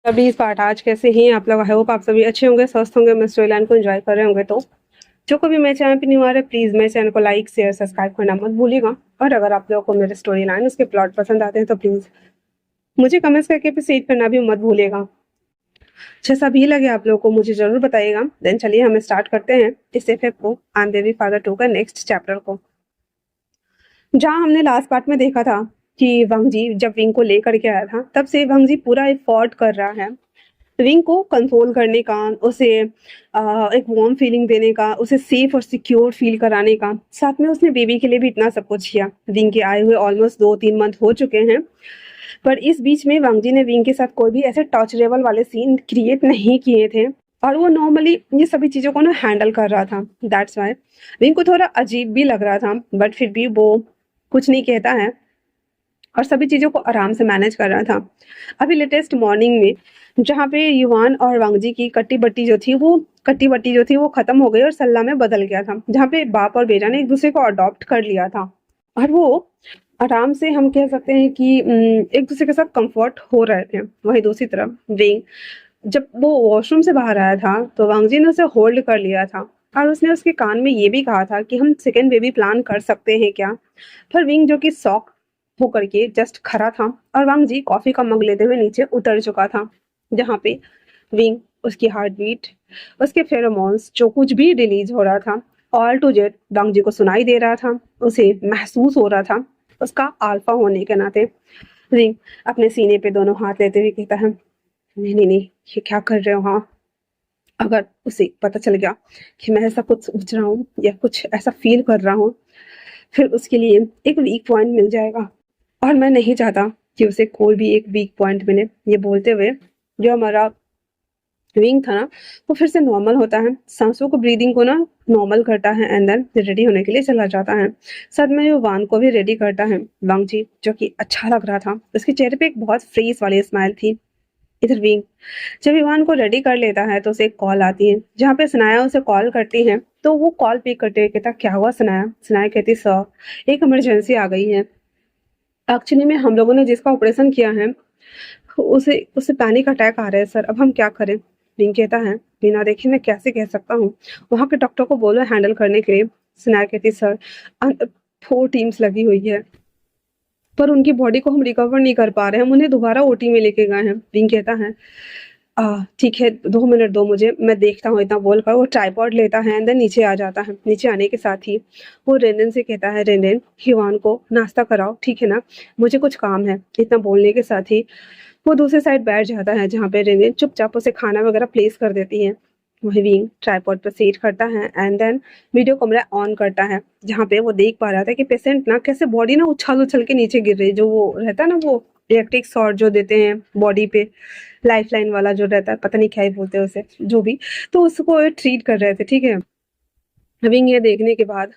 Please part आज कैसे हैं आप लोग। आई होप आप सभी अच्छे होंगे, स्वस्थ होंगे, मैं स्टोरी लाइन को एंजॉय कर रहे होंगे। तो जो कभी मेरे चैनल पे न्यू आ रहा है प्लीज मेरे चैनल को लाइक शेयर सब्सक्राइब करना मत भूलिएगा। और अगर आप लोगों को मेरे स्टोरी लाइन उसके प्लॉट पसंद आते हैं तो प्लीज मुझे कमेंट्स करके अप्रिशिएट करना भी मत भूलिएगा। जैसा भी लगे आप लोगों को मुझे जरूर बताइएगा। देन चलिए हम स्टार्ट करते हैं इस एफएफ को आई एम बेबी फादर 2 का नेक्स्ट चैप्टर को, जहाँ हमने लास्ट पार्ट में देखा था कि वंग जी जब विंग को लेकर के आया था तब से वंग जी पूरा एफर्ट कर रहा है विंग को कंट्रोल करने का, उसे एक वार्म फीलिंग देने का, उसे सेफ और सिक्योर फील कराने का। साथ में उसने बेबी के लिए भी इतना सब कुछ किया। विंग के आए हुए ऑलमोस्ट 2-3 मंथ हो चुके हैं, पर इस बीच में वांग जी ने विंग के साथ कोई भी ऐसे टचरेबल वाले सीन क्रिएट नहीं किए थे और वो नॉर्मली ये सभी चीज़ों को ना हैंडल कर रहा था। दैट्स वाई विंग को थोड़ा अजीब भी लग रहा था, बट फिर भी वो कुछ नहीं कहता है और सभी चीज़ों को आराम से मैनेज कर रहा था। अभी लेटेस्ट मॉर्निंग में जहाँ पे युवान और वांग जी की कट्टी बट्टी जो थी वो खत्म हो गई और सल्ला में बदल गया था, जहाँ पे बाप और बेटा ने एक दूसरे को अडॉप्ट कर लिया था और वो आराम से हम कह सकते हैं कि एक दूसरे के साथ कंफर्ट हो रहे थे। वहीं दूसरी तरफ विंग जब वो वॉशरूम से बाहर आया था तो वांग जी ने उसे होल्ड कर लिया था और उसने उसके कान में ये भी कहा था कि हम सेकेंड बेबी प्लान कर सकते हैं क्या। पर विंग जो कि शॉक होकर के जस्ट खड़ा था और वांग जी कॉफी का मग लेते हुए नीचे उतर चुका था, जहाँ पे विंग उसकी हार्ट बीट, उसके फेरोमोन्स जो कुछ भी रिलीज हो रहा था ऑल टू जेड वांग जी को सुनाई दे रहा था, उसे महसूस हो रहा था उसका अल्फा होने के नाते। विंग अपने सीने पे दोनों हाथ लेते हुए कहता है, नहीं नहीं नहीं, ये क्या कर रहे हो। हाँ, अगर उसे पता चल गया कि मैं ऐसा कुछ सोच रहा हूँ या कुछ ऐसा फील कर रहा हूँ, फिर उसके लिए एक वीक पॉइंट मिल जाएगा और मैं नहीं चाहता कि उसे कोई भी एक वीक पॉइंट मिले। ये बोलते हुए जो हमारा विंग था ना वो फिर से नॉर्मल होता है, सांसों को ब्रीदिंग को ना नॉर्मल करता है एंड देन रेडी होने के लिए चला जाता है। साथ में वो वान को भी रेडी करता है। वांग जी जो कि अच्छा लग रहा था, उसके चेहरे पे एक बहुत फ्रेश वाली स्माइल थी। इधर विंग जब इवान को रेडी कर लेता है तो उसे एक कॉल आती है, जहाँ पे सनाया उसे कॉल करती है। तो वो कॉल पिक करते हुए कहता, क्या हुआ सनाया। सनाया कहती, सर एक इमरजेंसी आ गई है। एक्चुअली में हम लोगों ने जिसका ऑपरेशन किया है उसे उसे पैनिक अटैक आ रहा है सर, अब हम क्या करें। विंग कहता है, बिना देखे मैं कैसे कह सकता हूँ, वहाँ के डॉक्टर को बोलो हैंडल करने के लिए। सनाया कहती, सर 4 टीम्स लगी हुई है पर उनकी बॉडी को हम रिकवर नहीं कर पा रहे हैं, हम उन्हें दोबारा ओटी में लेके गए हैं। विंग कहता है, ठीक है 2 मिनट दो मुझे, मैं देखता हूँ। इतना बोलकर वो ट्राइपॉड लेता है एंड देन नीचे आ जाता है। नीचे आने के साथ ही वो रेनन से कहता है, रेनन हिवान को नाश्ता कराओ ठीक है ना, मुझे कुछ काम है। इतना बोलने के साथ ही वो दूसरे साइड बैठ जाता है, जहाँ पे रेनन चुपचाप उसे खाना वगैरह प्लेस कर देती है। वही विंग ट्राइपॉड पर सेट करता है and then video camera on करता है, जहाँ पे वो देख पा रहा था कि पेशेंट ना कैसे बॉडी ना उछल उछल के नीचे गिर रही है। जो वो रहता है ना वो इलेक्ट्रिक शॉर्ट जो देते हैं बॉडी पे, लाइफ लाइन वाला जो रहता है, पता नहीं क्या ही बोलते हैं उसे, जो भी, तो उसको ट्रीट कर रहे थे। ठीक है, विंग ये देखने के बाद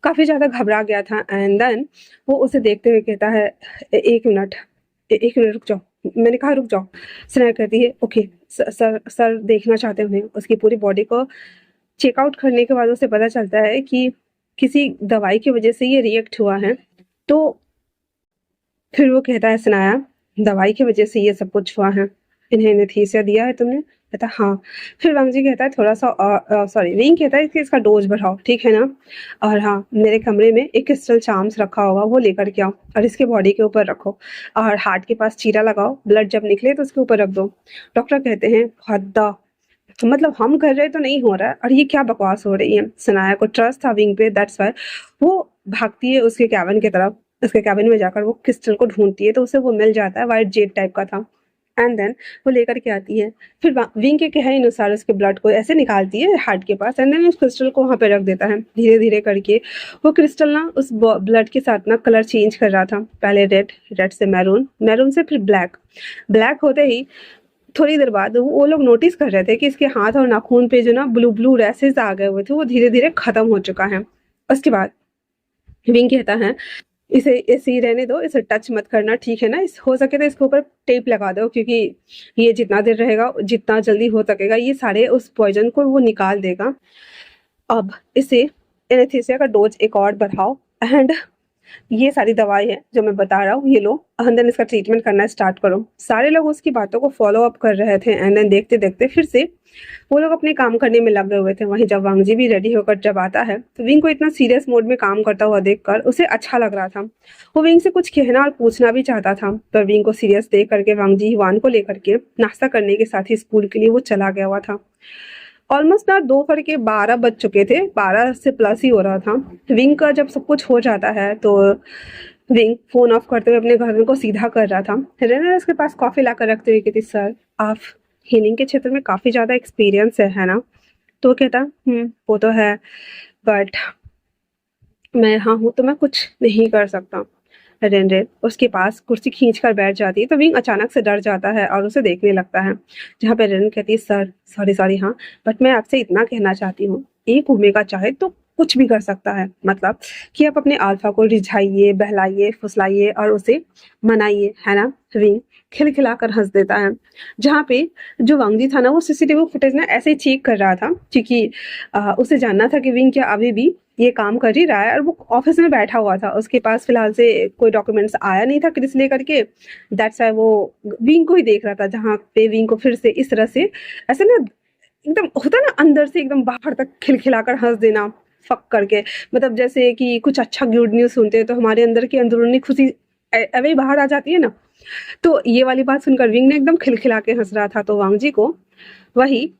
काफी ज्यादा घबरा गया था एंड देन वो उसे देखते हुए कहता है, एक मिनट एक मिनट रुक जाओ। मैंने कहा रुक जाओ। स्नेहा कहती है, ओके सर सर देखना चाहते हैं। उसकी पूरी बॉडी को चेकआउट करने के बाद उसे पता चलता है कि किसी दवाई की वजह से ये रिएक्ट हुआ है। तो फिर वो कहता है, सनाया दवाई की वजह से ये सब कुछ हुआ है, इन्हें एनेस्थीसिया दिया है तुमने। कहता हाँ। फिर वांग जी कहता है थोड़ा सा सॉरी विंग कहता है कि इसका डोज बढ़ाओ ठीक है ना, और हाँ मेरे कमरे में एक क्रिस्टल चार्म्स रखा होगा वो लेकर के आओ और इसके बॉडी के ऊपर रखो और हार्ट के पास चीरा लगाओ, ब्लड जब निकले तो उसके ऊपर रख दो। डॉक्टर कहते हैं, हद्दा, मतलब हम कर रहे तो नहीं हो रहा है और ये क्या बकवास हो रही है। सनाया को ट्रस्ट था विंग पे, दैट्स वाई वो भागती है उसके कैबिन की तरफ। उसके कैबिन में जाकर वो क्रिस्टल को ढूंढती है तो उसे वो मिल जाता है, वाइट जेड टाइप का था एंड देन वो लेकर के आती है। फिर विंग के कहे अनुसार उसके ब्लड को ऐसे निकालती है हार्ट के पास एंड देन उस क्रिस्टल को वहाँ पे रख देता है। धीरे धीरे करके वो क्रिस्टल ना उस ब्लड के साथ ना कलर चेंज कर रहा था, पहले रेड, रेड से मैरून, मैरून से फिर ब्लैक, ब्लैक होते ही थोड़ी देर बाद वो लोग नोटिस कर रहे थे कि इसके हाथ और नाखून पे जो ना ब्लू ब्लू रैसेस आ गए हुए थे वो धीरे धीरे खत्म हो चुका है। उसके बाद विंग कहता है, इसे ऐसे ही रहने दो, इसे टच मत करना ठीक है ना, इस हो सके तो इसके ऊपर टेप लगा दो क्योंकि ये जितना देर रहेगा जितना जल्दी हो सकेगा ये सारे उस पॉइजन को वो निकाल देगा। अब इसे एनेस्थीसिया का डोज एक और बढ़ाओ एंड ये सारी दवाई है जो मैं बता रहा हूँ, ये लो एंड देन इसका ट्रीटमेंट करना स्टार्ट करो। सारे लोग उसकी बातों को फॉलो अप कर रहे थे एंड देन देखते देखते फिर से वो लोग अपने काम करने में लगे हुए थे। वहीं जब वांगजी भी रेडी होकर जब आता है तो विंग को इतना सीरियस मोड में काम करता हुआ देखकर उसे अच्छा लग रहा था। वो विंग से कुछ कहना और पूछना भी चाहता था, पर विंग को सीरियस देख करके वांगजी युवान को लेकर के नाश्ता करने के साथ ही स्कूल के लिए वो चला गया हुआ था। ऑलमोस्ट ना दोपहर के 12 बज चुके थे, 12 से प्लस ही हो रहा था। विंग का जब सब कुछ हो जाता है तो विंग फोन ऑफ करते हुए अपने घर को सीधा कर रहा था। रेनर उसके पास कॉफी लाकर रखते हुए कहती, सर आप हीलिंग के क्षेत्र में काफी ज्यादा एक्सपीरियंस है ना? तो कहता वो तो है, बट मैं यहाँ हूँ तो मैं कुछ नहीं कर सकता। रेनरेन उसके पास कुर्सी खींच कर बैठ जाती है तो विंग अचानक से डर जाता है और उसे देखने लगता है। जहाँ पे रेनन कहती है, सर सॉरी सॉरी, हाँ बट मैं आपसे इतना कहना चाहती हूँ, एक ओमेगा चाहे तो कुछ भी कर सकता है। मतलब कि आप अपने अल्फा को रिझाइए, बहलाइए, फुसलाइए और उसे मनाइए, है ना? विंग खिलखिलाकर हंस देता है। जहाँ पे जो वांगजी था ना वो सीसीटीवी फुटेज ना ऐसे ही चेक कर रहा था क्योंकि उसे जानना था कि विंग क्या अभी भी ये काम कर ही रहा है, और वो ऑफिस में बैठा हुआ था, उसके पास फिलहाल से कोई डॉक्यूमेंट्स आया नहीं था क्रिस लेकर के। दैट्स वाई वो विंग को ही देख रहा था। जहाँ पे विंग को फिर से इस तरह से ऐसे ना एकदम होता ना अंदर से एकदम बाहर तक खिलखिलाकर हंस देना, फक करके, मतलब जैसे कि कुछ अच्छा गुड न्यूज सुनते हैं तो हमारे अंदर की अंदरूनी खुशी अवे बाहर आ जाती है ना। तो ये वाली बात सुनकर विंग ने एकदम खिलखिला के हंस रहा था। तो वांगजी को वही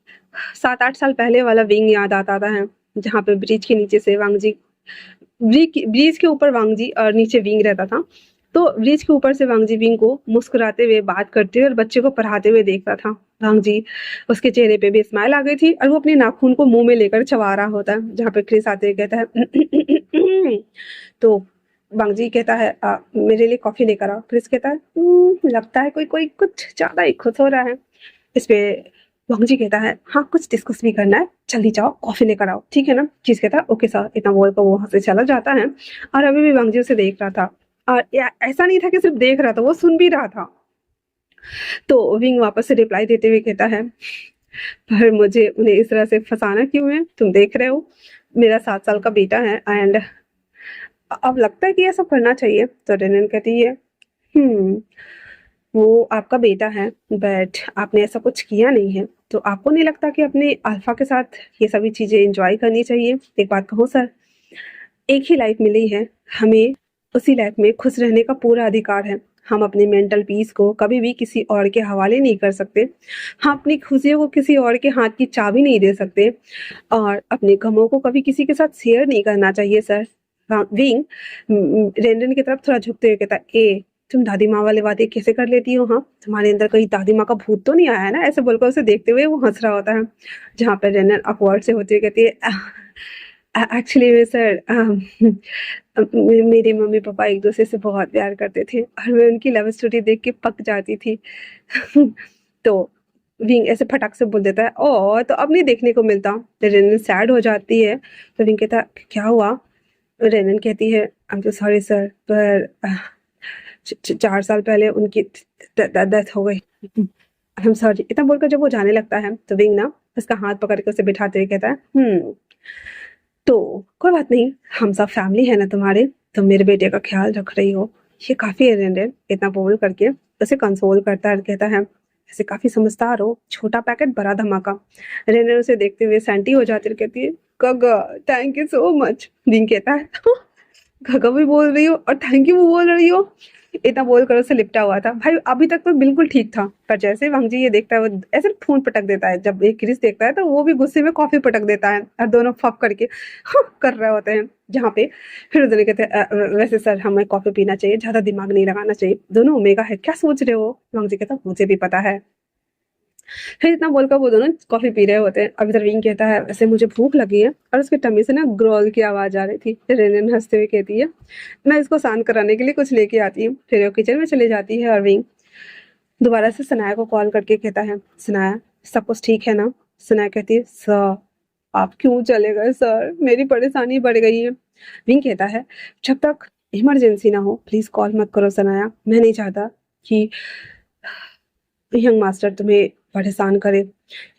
7-8 साल पहले वाला विंग याद आता है, जहाँ पे ब्रिज के नीचे से वांगजी, ब्रिज के ऊपर वांगजी और नीचे विंग रहता था। तो ब्रिज के ऊपर से वांगजी विंग को मुस्कुराते हुए, बात करते हुए और बच्चे को पढ़ाते हुए देख रहा था। वांगजी उसके चेहरे पे भी स्माइल आ गई थी और वो अपने नाखून को मुंह में लेकर चबा रहा होता है। जहाँ पे क्रिस आते हुए कहता है तो वांगजी कहता है, मेरे लिए कॉफी लेकर आओ। क्रिस कहता है, लगता है कोई कोई कुछ ज्यादा ही खुश हो रहा है। इस पे वांगजी कहता है, हाँ कुछ डिस्कस भी करना है, जल्दी जाओ कॉफी लेकर आओ, ठीक है ना? चीज कहता है, ओके सर। इतना बोल कर वो वहां से चला जाता है। और अभी भी वांगजी उसे देख रहा था, और ऐसा नहीं था कि सिर्फ देख रहा था, वो सुन भी रहा था। तो विंग वापस से रिप्लाई देते हुए कहता है, पर मुझे उन्हें इस तरह से फंसाना क्यों है? तुम देख रहे हो मेरा 7 साल का बेटा है एंड अब लगता है कि ऐसा करना चाहिए। तो रेनन कहती है, हम्म वो आपका बेटा है बट आपने ऐसा कुछ किया नहीं है, तो आपको नहीं लगता कि अपने अल्फा के साथ ये सभी चीजें एंजॉय करनी चाहिए? एक बात कहूँ सर, एक ही लाइफ मिली है, हमें उसी लाइफ में खुश रहने का पूरा अधिकार है। हम अपनी मेंटल पीस को कभी भी किसी और के हवाले नहीं कर सकते। हम अपनी खुशियों को किसी और के हाथ की चाबी नहीं दे सकते, और अपने गमों को कभी किसी के साथ शेयर नहीं करना चाहिए सर। विंग रेंडन की तरफ थोड़ा झुकते हुए कहता, ए तुम दादी माँ वाले बातें कैसे कर लेती हो? हाँ तुम्हारे अंदर कहीं दादी माँ का भूत तो नहीं आया है ना? ऐसे बोलकर उसे देखते हुए वो हंस रहा होता है। जहाँ पर रेंडन अपवर्ड से होते हुए कहती है, एक्चुअली में सर मेरे मम्मी पापा एक दूसरे से बहुत प्यार करते थे और मैं उनकी लव स्टोरी देख के पक जाती थी। तो विंग ऐसे फटाक से बोल देता है, ओ तो अब नहीं देखने को मिलता। रेनन सैड हो जाती है। तो विंग कहता, क्या हुआ? रेनन कहती है, I am so sorry sir, पर 4 साल पहले उनकी डेथ हो गई। I am sorry. इतना बोलकर जब वो जाने लगता है तो विंग ना उसका हाथ पकड़ के उसे बिठाते हुए कहता है, तो कोई बात नहीं, हम सब फैमिली है ना तुम्हारे, तुम मेरे बेटे का ख्याल रख रही हो, ये काफी है रेंडन। इतना बोल करके उसे कंसोल करता है, कहता है, ऐसे काफी समझदार हो, छोटा पैकेट बड़ा धमाका। रेंडन उसे देखते हुए सैंटी हो जाती है, कहती है, गगा thank you so much. Wing कहता है, गगा भी बोल रही हो और थैंक यू भी बोल रही हो? इतना बोलकर उसे लिपटा हुआ था। भाई अभी तक तो बिल्कुल ठीक था, पर जैसे वांगजी ये देखता है वो ऐसे फोन पटक देता है। जब एक क्रिस देखता है तो वो भी गुस्से में कॉफी पटक देता है और दोनों फप करके कर रहे होते हैं। जहाँ पे फिर दोनों कहते हैं, वैसे सर हमें कॉफी पीना चाहिए, ज्यादा दिमाग नहीं लगाना चाहिए, दोनों ओमेगा है, क्या सोच रहे हो? वांगजी कहता, मुझे भी पता है। फिर इतना बोलकर वो दोनों कॉफी पी रहे होते हैं। अभी तरवीन कहता है, वैसे मुझे भूख लगी है, और उसके टमी से ना ग्रोल की आवाज आ रही थी। रेनन हंसते हुए कहती है, मैं इसको शांत कराने के लिए कुछ लेके आती हूँ। फिर वो किचन में चली जाती है और विंग दोबारा से सनाया को कॉल करके कहता है, सनाया सब कुछ ठीक है ना? सनाया कहती है, सर आप क्यों चले गए सर, मेरी परेशानी बढ़ गई है। विंग कहता है, जब तक इमरजेंसी ना हो प्लीज कॉल मत करो सनाया, मैं नहीं चाहता कि यंग मास्टर तुम्हें परेशान करे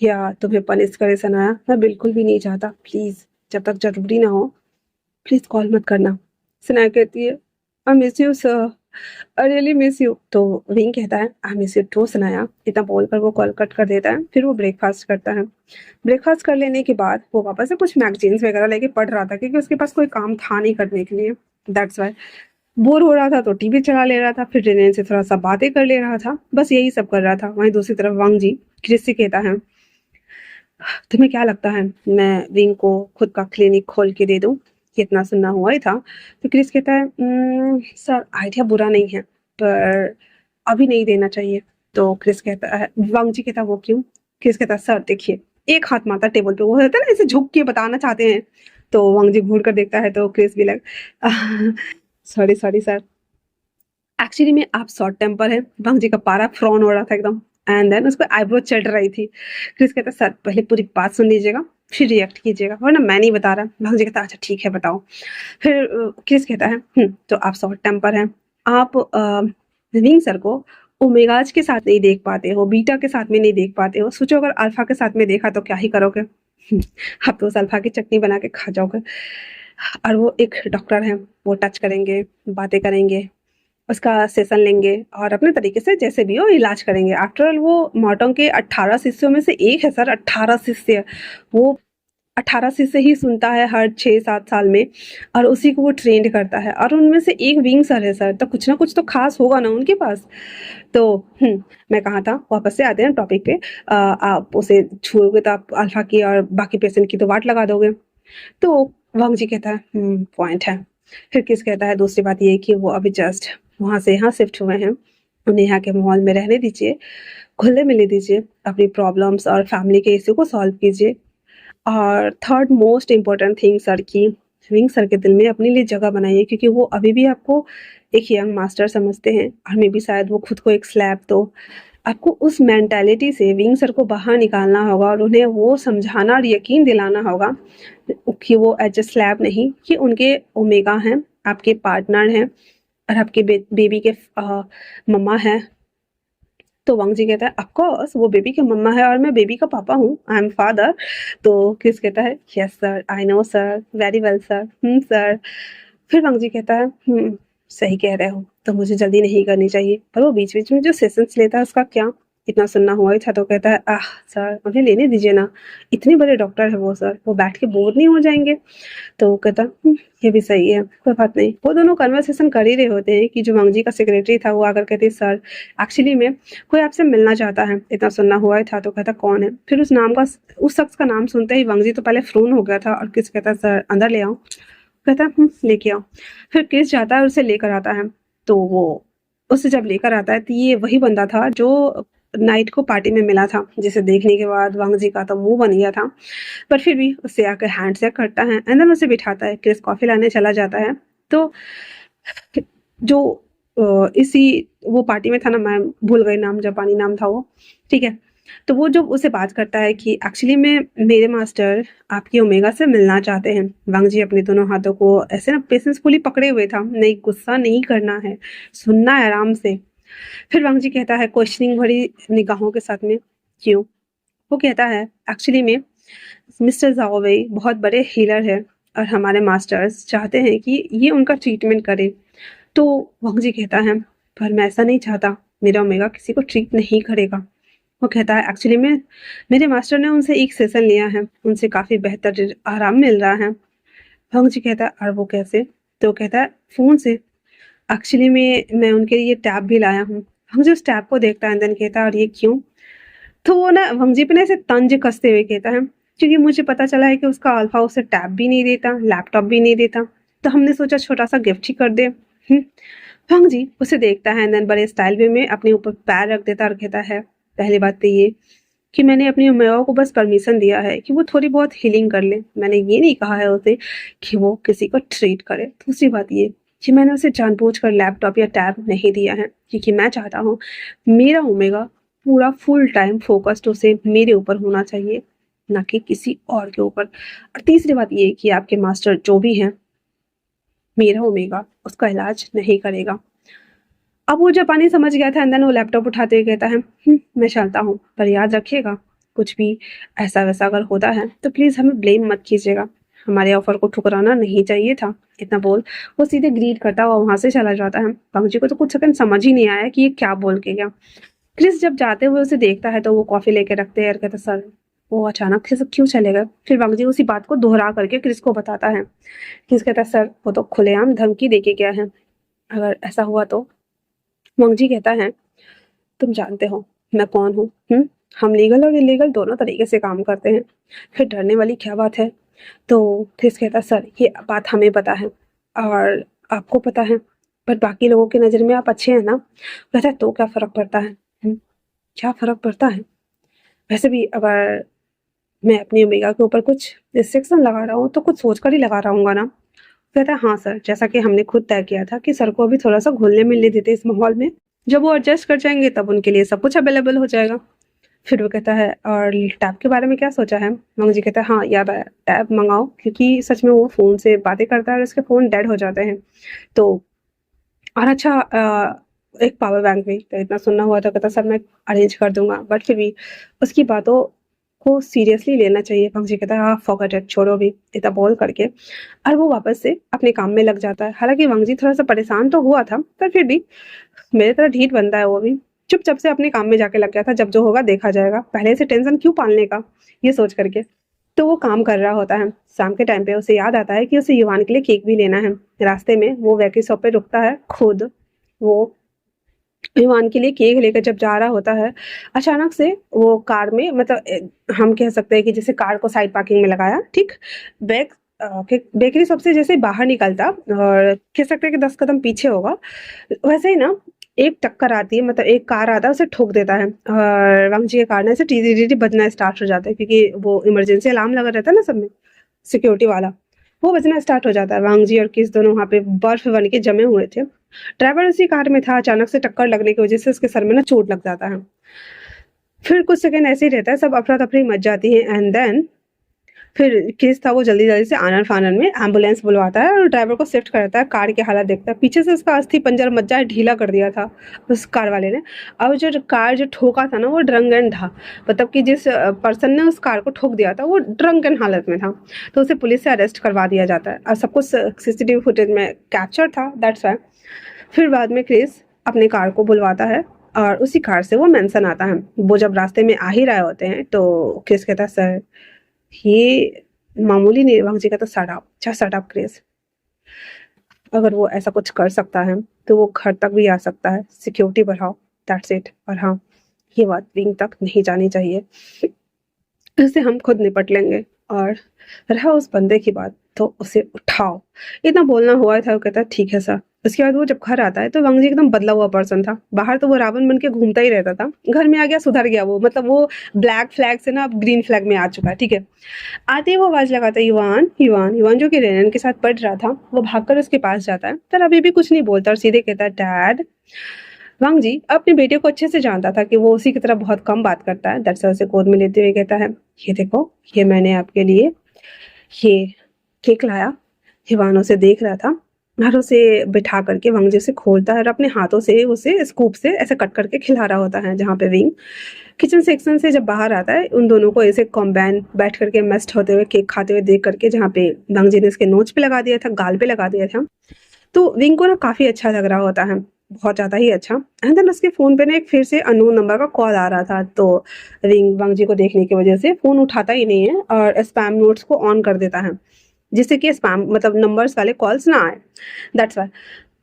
या तुम्हें पनिश करे सनाया, मैं बिल्कुल भी नहीं चाहता। प्लीज जब तक जरूरी ना हो प्लीज कॉल मत करना। सनाया कहती है, I miss you sir, I really miss you. तो विंग कहता है I miss you too Sanaya. इतना बोलकर वो कॉल कट कर देता है। फिर वो ब्रेकफास्ट करता है। ब्रेकफास्ट कर लेने के बाद वो वापस से कुछ मैगजीन्स वगैरह लेके पढ़ रहा था, क्योंकि उसके पास कोई काम था नहीं करने के लिए। दैट्स वाई बोर हो रहा था तो टीवी चला ले रहा था, फिर रेनेन से थोड़ा सा बातें कर ले रहा था, बस यही सब कर रहा था। वहीं दूसरी तरफ वांग जी क्रिस से कहता है तुम्हें क्या लगता है मैं विंग को खुद का क्लिनिक खोल के दे दूं? ये इतना सुनना हुआ ही था। तो क्रिस कहता है सर आइडिया बुरा नहीं है, पर अभी नहीं देना चाहिए। तो क्रिस कहता है, वांग जी कहता है वो क्यों? क्रिस कहता है सर देखिए, एक हाथ मारता टेबल पे, वो होता है ना ऐसे झुक के बताना चाहते हैं। तो वांग जी घूर कर देखता है तो क्रिस भी लग सॉरी सॉरी सर, एक्चुअली में आप शॉर्ट टेम्पर है। वांग जी का पारा फ्रॉन हो रहा था एकदम, एंड देन उसको आईब्रो चढ़ रही थी। क्रिस कहता सर पहले पूरी बात सुन लीजिएगा, फिर रिएक्ट कीजिएगा, वरना मैं नहीं बता रहा। वांग जी कहता अच्छा ठीक है बताओ। फिर क्रिस कहता है तो आप शॉर्ट टेम्पर हैं, आप विंग सर को ओमेगाज के साथ नहीं देख पाते हो, बीटा के साथ में नहीं देख पाते हो, सोचो अगर अल्फा के साथ में देखा तो क्या ही करोगे? आप तो उस अल्फा की चटनी बना के खा जाओगे। और वो एक डॉक्टर है, वो टच करेंगे, बातें करेंगे, उसका सेशन लेंगे और अपने तरीके से जैसे भी हो इलाज करेंगे। आफ्टर ऑल वो मॉर्टोंग के 18 शिष्यों में से एक है सर, 18 शिष्य। वो 18 शिष्य ही सुनता है हर 6-7 साल में, और उसी को वो ट्रेंड करता है, और उनमें से एक विंग सर है सर, तो कुछ ना कुछ तो खास होगा ना उनके पास। तो मैं कहा था, वापस से आते हैं टॉपिक पे। आप उसे छुओगे तो आप अल्फा की और बाकी पेशेंट की तो वाट लगा दोगे। तो वांग जी कहता है पॉइंट है। फिर किस कहता है दूसरी बात ये कि वो अभी जस्ट वहाँ से यहाँ शिफ्ट हुए हैं, उन्हें यहाँ के माहौल में रहने दीजिए, खुले मिलने दीजिए, अपनी प्रॉब्लम्स और फैमिली के इश्यू को सॉल्व कीजिए। और third most important thing sir की विंग सर के दिल में अपने लिए जगह बनाइए, क्योंकि वो अभी भी आपको एक यंग मास्टर समझते हैं, और मे बी शायद वो खुद को एक स्लैब, तो आपको उस मेंटालिटी से विंग सर को बाहर निकालना होगा और उन्हें वो समझाना और यकीन दिलाना होगा कि वो एज ए स्लैब नहीं, कि उनके ओमेगा हैं, आपके पार्टनर हैं, और आपके बेबी के मम्मा हैं। तो वांग जी कहता है ऑफ कोर्स वो बेबी की मम्मा है और मैं बेबी का पापा हूँ, आई एम फादर। तो क्रिस कहता है yes sir, I know sir, very well sir, sir. फिर वांग जी कहता है सही कह रहे हो, तो मुझे जल्दी नहीं करनी चाहिए, पर वो बीच बीच में जो सेशंस लेता है उसका क्या? इतना सुनना हुआ ही था। तो कहता है आह सर उन्हें लेने दीजिए ना, इतने बड़े डॉक्टर है वो सर, वो बैठ के बोर नहीं हो जाएंगे? तो वो कहता ये भी सही है, कोई बात नहीं। वो दोनों कन्वर्सेशन कर ही रहे होते हैं कि जो वांगजी का सेक्रेटरी था वो आकर कहते सर एक्चुअली में कोई आपसे मिलना चाहता है। इतना सुनना हुआ ही था। तो कहता कौन है? फिर उस शख्स का नाम सुनते ही वांगजी तो पहले फ्रून हो गया था, और किस कहता सर अंदर ले आओ। कहता लेके आओ। फिर किस जाता है उसे लेकर आता है। तो वो उसे जब लेकर आता है तो ये वही बंदा था जो नाइट को पार्टी में मिला था, जिसे देखने के बाद वांग जी का तो मुंह बन गया था, पर फिर भी उससे आकर हैंड शेक करता है, एंड देन उसे बिठाता है। क्रिस कॉफी लाने चला जाता है। तो जो इसी वो पार्टी में था ना, मैं भूल गई नाम, जापानी नाम था वो, ठीक है। तो वो जो उसे बात करता है कि एक्चुअली में मेरे मास्टर आपकी ओमेगा से मिलना चाहते हैं। वांग जी अपने दोनों हाथों को ऐसे ना पेशेंसफुली पकड़े हुए था, नहीं गुस्सा नहीं करना है, सुनना है आराम से। फिर वांग जी कहता है क्वेश्चनिंग भरी निगाहों के साथ में क्यों? वो कहता है एक्चुअली में मिस्टर जाओवे बहुत बड़े हीलर है, और हमारे मास्टर्स चाहते हैं कि ये उनका ट्रीटमेंट करे। तो वांग जी कहता है पर मैं ऐसा नहीं चाहता, मेरा ओमेगा किसी को ट्रीट नहीं करेगा। वो कहता है एक्चुअली में मेरे मास्टर ने उनसे एक सेशन लिया है, उनसे काफ़ी बेहतर आराम मिल रहा है। वांग जी कहता है और वो कैसे? तो कहता है फ़ोन से। एक्चुअली में मैं उनके लिए टैब भी लाया हूँ। वांग जी उस टैब को देखता है, देन कहता है और ये क्यों? तो वो ना वांग जी पे ना ऐसे तंज कसते हुए कहता है क्योंकि मुझे पता चला है कि उसका अल्फा उसे टैब भी नहीं देता, लैपटॉप भी नहीं देता, तो हमने सोचा छोटा सा गिफ्ट ही कर दे। वांग जी उसे देखता है, देन बड़े स्टाइल वे में अपने ऊपर पैर रख देता और कहता है पहली बात तो ये कि मैंने अपनी उम्मीदों को बस परमिशन दिया है कि वो थोड़ी बहुत हीलिंग कर ले, मैंने ये नहीं कहा है उसे कि वो किसी को ट्रीट करे। दूसरी बात ये कि मैंने उसे जानबूझकर लैपटॉप या टैब नहीं दिया है, क्योंकि मैं चाहता हूँ मेरा ओमेगा पूरा फुल टाइम फोकस्ड उसे मेरे ऊपर होना चाहिए, ना कि किसी और के ऊपर। और तीसरी बात ये कि आपके मास्टर जो भी हैं, मेरा ओमेगा उसका इलाज नहीं करेगा। अब वो जापानी समझ गया था, एंड वो लैपटॉप उठाते हुए कहता है मैं चलता हूँ, पर याद रखिएगा कुछ भी ऐसा वैसा अगर होता है तो प्लीज़ हमें ब्लेम मत कीजिएगा, हमारे ऑफर को ठुकराना नहीं चाहिए था। इतना बोल वो सीधे ग्रीड करता हुआ वहां से चला जाता है। पंग जी को तो कुछ सेकंड समझ ही नहीं आया कि ये क्या बोल के गया। क्रिस जब जाते हुए उसे देखता है तो वो कॉफी लेके रखते हैं और कहता सर वो अचानक से सब क्यों चले गए। फिर वंग जी उसी बात को दोहरा करके क्रिस को बताता है। क्रिस कहता है सर वो तो खुलेआम धमकी देके गया है, अगर ऐसा हुआ तो। वंग जी कहता है तुम जानते हो मैं कौन हूँ, हम लीगल और इलीगल दोनों तरीके से काम करते हैं, फिर डरने वाली क्या बात है। तो क्रिस कहता सर ये बात हमें पता है और आपको पता है, पर बाकी लोगों की नज़र में आप अच्छे हैं ना। कहता है तो क्या फ़र्क पड़ता है, क्या फ़र्क पड़ता है। वैसे भी अगर मैं अपनी ओमेगा के ऊपर कुछ रिस्ट्रिक्शन लगा रहा हूँ तो कुछ सोच कर ही लगा रहा हूँ ना। कहता है हाँ सर, जैसा कि हमने खुद तय किया था कि सर को अभी थोड़ा सा घुलने मिलने देते इस माहौल में, जब वो एडजस्ट कर जाएंगे तब उनके लिए सब कुछ अवेलेबल हो जाएगा। फिर वो कहता है और टैब के बारे में क्या सोचा है। मंग जी कहता है हाँ याद आया, टैब मंगाओ, क्योंकि सच में वो फ़ोन से बातें करता है और उसके फ़ोन डेड हो जाते हैं। तो और अच्छा एक पावर बैंक भी। तो इतना सुनना हुआ तो कहता सर मैं अरेंज कर दूंगा, बट फिर भी उसकी बातों को सीरियसली लेना चाहिए। पंकजी कहता है हाँ फॉरगेट इट, छोड़ो भी, इतना बोल करके और वो वापस से अपने काम में लग जाता है। हालांकि वंगजी थोड़ा सा परेशान तो हुआ था, पर फिर भी मेरे तरह ढीठ बनता है वो भी, चुपचाप से अपने काम में जाके लग गया था। जब जो होगा देखा जाएगा, पहले से टेंशन क्यों पालने का, ये सोच करके। तो वो काम कर रहा होता है। शाम के टाइम पे उसे याद आता है कि उसे युवान के लिए केक भी लेना है। रास्ते में वो बेकरी शॉप पे रुकता है खुद। वो युवान के लिए केक लेकर जब जा रहा होता है, अचानक से वो कार में मतलब हम कह सकते हैं कि जैसे कार को साइड पार्किंग में लगाया, ठीक बैक बेकरी शॉप से जैसे बाहर निकलता और कह सकते हैं कि 10 कदम पीछे होगा, वैसे ही ना एक टक्कर आती है, मतलब एक कार आता है उसे ठोक देता है और वांगजी के कार ने ऐसे टीटी टीटी बजना स्टार्ट हो जाता है, क्योंकि वो इमरजेंसी अलार्म लगा रहता है ना सब में, सिक्योरिटी वाला, वो बजना स्टार्ट हो जाता है। वांगजी और किस दोनों वहाँ पे बर्फ बन के जमे हुए थे। ड्राइवर उसी कार में था, अचानक से टक्कर लगने की वजह से उसके सर में ना चोट लग जाता है। फिर कुछ सेकंड ऐसे ही रहता है, सब अफरा तफरी मच जाती है एंड देन फिर केस था वो जल्दी जल्दी से आनन फानन में एम्बुलेंस बुलवाता है और ड्राइवर को शिफ्ट करता है। कार की हालत देखता है, पीछे से उसका अस्थि पंजर मज्जा ढीला कर दिया था उस कार वाले ने। और जो कार जो ठोका था ना वो ड्रंक एंड था, मतलब कि जिस पर्सन ने उस कार को ठोक दिया था वो ड्रंक एंड हालत में था। तो उसे पुलिस से अरेस्ट करवा दिया जाता है और सब कुछ सीसीटीवी फुटेज में कैप्चर था, दैट्स वाई। फिर बाद में क्रिस अपने कार को बुलवाता है और उसी कार से वो मेंशन आता है। वो जब रास्ते में आ ही रहे होते हैं तो क्रिस कहता है सर ये मामूली नहीं। वांगजी कहता शट अप, अच्छा शट अप क्रिस, अगर वो ऐसा कुछ कर सकता है तो वो घर तक भी आ सकता है, सिक्योरिटी बढ़ाओ, दैट्स इट। और हाँ ये बात विंग तक नहीं जानी चाहिए, इससे हम खुद निपट लेंगे। और रहा उस बंदे की बात तो उसे उठाओ, इतना बोलना हुआ था। वो कहता ठीक है सर। उसके बाद वो जब घर आता है तो वांगजी एकदम बदला हुआ पर्सन था। बाहर तो वो रावण बन के घूमता ही रहता था, घर में आ गया सुधर गया वो, मतलब वो ब्लैक फ्लैग से ना अब ग्रीन फ्लैग में आ चुका है, ठीक है। आते ही वो आवाज लगाता है युवान युवान युवान, जो कि रेनन के साथ पढ़ रहा था। वो भागकर उसके पास जाता है पर अभी भी कुछ नहीं बोलता और सीधे कहता है डैड। वांगजी अपने बेटे को अच्छे से जानता था कि वो उसी की तरह बहुत कम बात करता है। दरअसल उसे गोद में लेते हुए कहता है ये देखो, ये मैंने आपके लिए ये केक लाया। हिवान उसे देख रहा था और उसे बिठा करके वांगजी उसे खोलता है और अपने हाथों से उसे स्कूप से ऐसे कट करके खिला रहा होता है। जहाँ पे विंग किचन सेक्शन से जब बाहर आता है, उन दोनों को ऐसे कॉम्बाइन बैठ करके मस्ट होते हुए केक खाते हुए देख करके, जहाँ पे वांगजी ने इसके नोच पे लगा दिया था, गाल पे लगा दिया था, तो विंग को ना काफी अच्छा लग रहा होता है, बहुत ज्यादा ही अच्छा। एंड देन उसके फोन पे ना एक फिर से अननोन नंबर का कॉल आ रहा था। तो विंग वांगजी को देखने की वजह से फोन उठाता ही नहीं है और स्पैम नोट्स को ऑन कर देता है, जिससे कि स्पैम मतलब नंबर्स वाले कॉल्स ना आए, दैट्स वाई।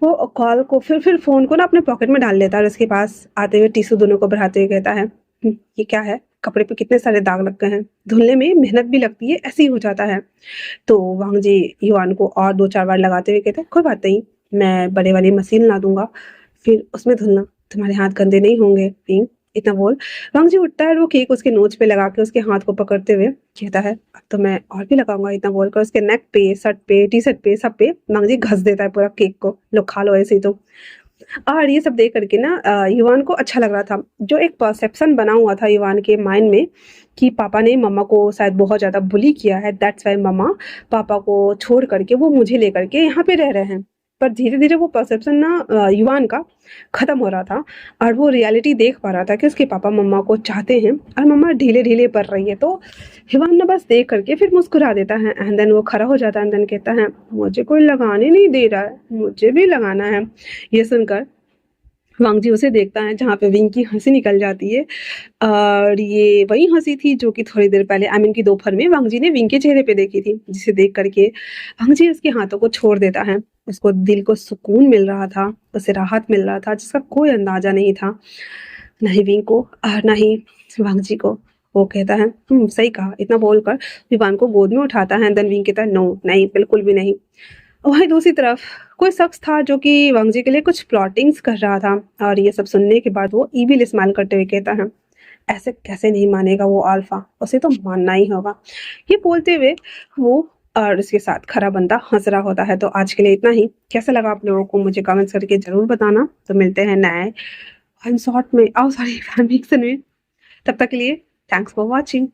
वो कॉल को फिर फ़ोन को ना अपने पॉकेट में डाल लेता है और उसके पास आते हुए टिश्यू दोनों को बढ़ाते हुए कहता है ये क्या है, कपड़े पे कितने सारे दाग लग गए हैं, धुलने में मेहनत भी लगती है, ऐसे ही हो जाता है। तो वांगजी युवान को और 2-4 बार लगाते हुए कहता है कोई बात नहीं, मैं बड़े वाली मशीन ला दूंगा, फिर उसमें धुलना, तुम्हारे हाथ गंदे नहीं होंगे पिंक। इतना बोल वांगजी उठता है और वो केक उसके नोच पे लगा के उसके हाथ को पकड़ते हुए कहता है अब तो मैं और भी लगाऊंगा। इतना बोलकर उसके नेक पे, शर्ट पे, टी शर्ट पे, सब पे वांगजी घस देता है पूरा केक को, लो खा लो ऐसे ही। तो और ये सब देख करके ना युवान को अच्छा लग रहा था। जो एक परसेप्शन बना हुआ था युवान के माइंड में कि पापा ने मम्मा को शायद बहुत ज़्यादा बुली किया है, दैट्स वाई मम्मा पापा को छोड़ करके वो मुझे लेकर के यहाँ पे रह रहे हैं। पर धीरे धीरे वो परसेप्शन ना युवान का खत्म हो रहा था और वो रियलिटी देख पा रहा था कि उसके पापा मम्मा को चाहते हैं और मम्मा ढीले ढीले पड़ रही है। तो युवान ना बस देख करके फिर मुस्कुरा देता है एंड देन वो खड़ा हो जाता है एंड देन कहता है मुझे कोई लगाने नहीं दे रहा है, मुझे भी लगाना है। ये सुनकर वांग जी उसे देखता है जहाँ पे विंग की हंसी निकल जाती है और ये वही हंसी थी जो कि थोड़ी देर पहले आई मीन की दोपहर में वांग जी ने विंग के चेहरे पे देखी थी, जिसे देख करके वांग जी उसके हाथों को छोड़ देता है। उसको दिल को सुकून मिल रहा था, उसे राहत मिल रहा था जिसका कोई अंदाजा नहीं था, ना ही विंग को और ना ही वांग जी को। वो कहता है सही कहा, इतना बोलकर विवान को गोद में उठाता है। देन विंग कहता है नो नहीं बिल्कुल भी नहीं। वहीं दूसरी तरफ कोई शख्स था जो कि वांग जी के लिए कुछ प्लॉटिंग्स कर रहा था और ये सब सुनने के बाद वो ईविल स्माइल करते हुए कहता है ऐसे कैसे नहीं मानेगा वो अल्फा, उसे तो मानना ही होगा। ये बोलते हुए वो और उसके साथ खड़ा बंदा हंस रहा होता है। तो आज के लिए इतना ही। कैसा लगा आप लोगों को मुझे कमेंट्स करके जरूर बताना। तो मिलते हैं नए शॉर्ट में, सॉरी फैन फिक्शन में। तब तक के लिए थैंक्स फॉर वॉचिंग।